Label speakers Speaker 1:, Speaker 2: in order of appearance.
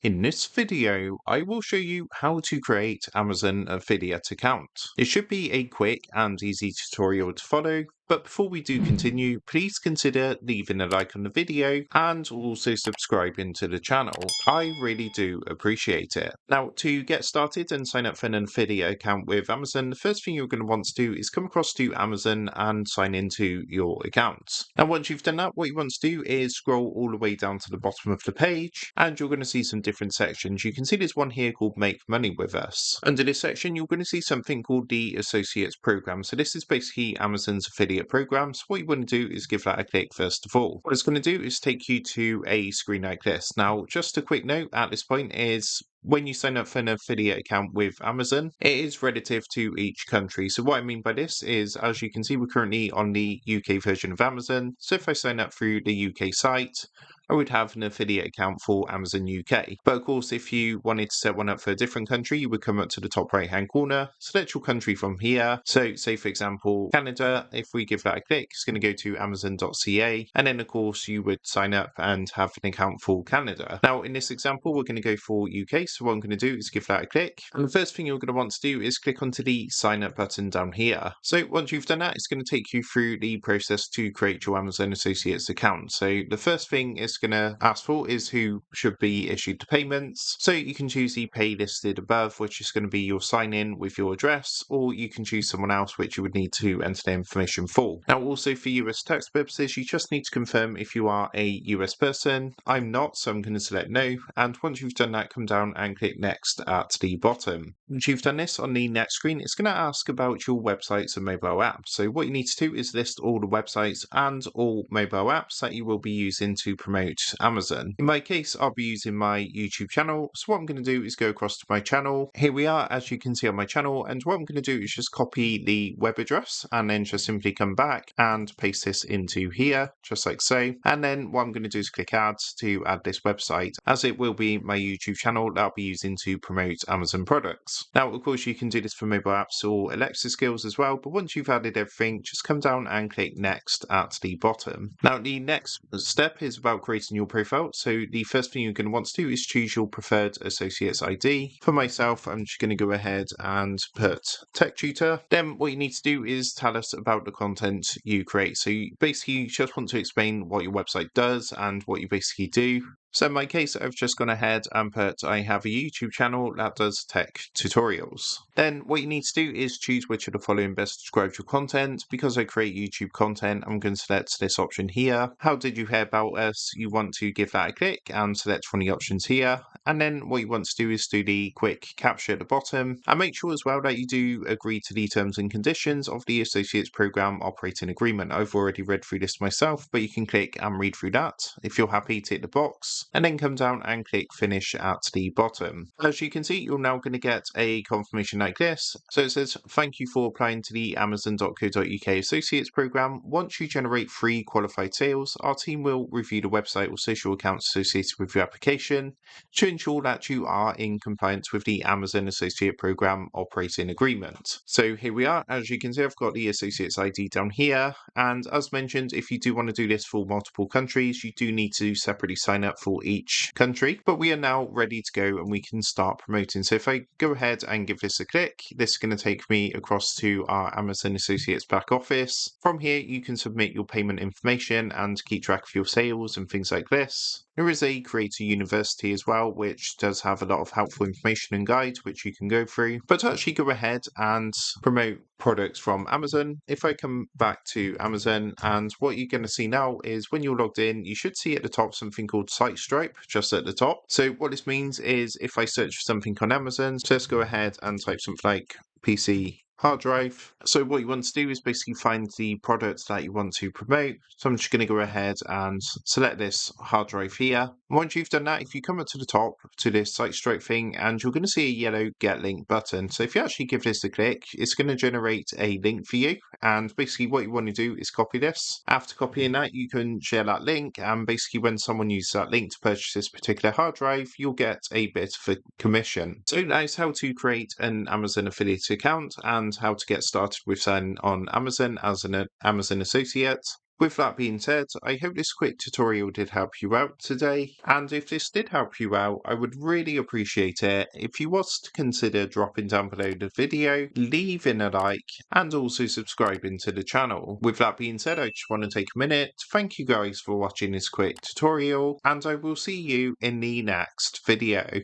Speaker 1: In this video, I will show you how to create Amazon affiliate account. It should be a quick and easy tutorial to follow, but before we do continue, please consider leaving a like on the video and also subscribing to the channel. I really do appreciate it. Now, to get started and sign up for an affiliate account with Amazon, the first thing you're going to want to do is come across to Amazon and sign into your account. Now, once you've done that, what you want to do is scroll all the way down to the bottom of the page, and you're going to see some different sections. You can see there's one here called Make Money With Us. Under this section, you're going to see something called the Associates Program. So this is basically Amazon's affiliate program. So what you want to do is give that a click first of all. What it's going to do is take you to a screen like this. Now, just a quick note at this point is when you sign up for an affiliate account with Amazon, it is relative to each country. So what I mean by this is, as you can see, we're currently on the UK version of Amazon. So if I sign up through the UK site, I would have an affiliate account for Amazon UK. But of course, if you wanted to set one up for a different country, you would come up to the top right hand corner, select your country from here. So say for example, Canada, if we give that a click, it's going to go to amazon.ca. And then of course you would sign up and have an account for Canada. Now in this example, we're going to go for UK. So what I'm going to do is give that a click. And the first thing you're going to want to do is click onto the sign up button down here. So once you've done that, it's going to take you through the process to create your Amazon Associates account. So the first thing is going to ask for is who should be issued the payments. So you can choose the pay listed above, which is going to be your sign in with your address, or you can choose someone else which you would need to enter the information for. Now also for US tax purposes, you just need to confirm if you are a US person. I'm not, so I'm going to select no. And once you've done that, come down and click next at the bottom. Once you've done this, on the next screen, it's going to ask about your websites and mobile apps. So what you need to do is list all the websites and all mobile apps that you will be using to promote Amazon. In my case, I'll be using my YouTube channel. So what I'm going to do is go across to my channel. Here we are, as you can see on my channel. And what I'm going to do is just copy the web address and then just simply come back and paste this into here, just like so. And then what I'm going to do is click add to add this website, as it will be my YouTube channel that I'll be using to promote Amazon products. Now, of course, you can do this for mobile apps or Alexa skills as well. But once you've added everything, just come down and click next at the bottom. Now, the next step is about creating your profile. So the first thing you're going to want to do is choose your preferred associate's ID. For myself, I'm just going to go ahead and put Tech Tutor. Then what you need to do is tell us about the content you create. So you basically just want to explain what your website does and what you basically do. So in my case, I've just gone ahead and put I have a YouTube channel that does tech tutorials. Then what you need to do is choose which of the following best describes your content. Because I create YouTube content, I'm going to select this option here. How did you hear about us? You want to give that a click and select one of the options here. And then what you want to do is do the quick capture at the bottom, and make sure as well that you do agree to the terms and conditions of the Associates Program Operating Agreement. I've already read through this myself, but you can click and read through that. If you're happy, tick the box, and then come down and click finish at the bottom. As you can see, you're now going to get a confirmation like this. So it says, thank you for applying to the Amazon.co.uk Associates Program. Once you generate 3 qualified sales, our team will review the website or social accounts associated with your application to ensure that you are in compliance with the Amazon Associate Program Operating Agreement. So here we are. As you can see, I've got the Associates ID down here. And as mentioned, if you do want to do this for multiple countries, you do need to separately sign up for each country. But we are now ready to go and we can start promoting. So if I go ahead and give this a click, this is going to take me across to our Amazon Associates back office. From here, you can submit your payment information and keep track of your sales and things like this. There is a Creator University as well, which does have a lot of helpful information and guides which you can go through. But to actually go ahead and promote products from Amazon, if I come back to Amazon, and what you're going to see now is when you're logged in, you should see at the top something called Site Stripe just at the top. So what this means is if I search for something on Amazon, just go ahead and type something like PC hard drive. So what you want to do is basically find the products that you want to promote. So I'm just going to go ahead and select this hard drive here. Once you've done that, if you come up to the top to this site stripe thing, and you're going to see a yellow get link button. So if you actually give this a click, it's going to generate a link for you. And basically what you want to do is copy this. After copying that, you can share that link. And basically when someone uses that link to purchase this particular hard drive, you'll get a bit of a commission. So that's how to create an Amazon affiliate account and how to get started with signing on Amazon as an Amazon associate. With that being said, I hope this quick tutorial did help you out today, and if this did help you out, I would really appreciate it if you was to consider dropping down below the video, leaving a like, and also subscribing to the channel. With that being said, I just want to take a minute to thank you guys for watching this quick tutorial, and I will see you in the next video.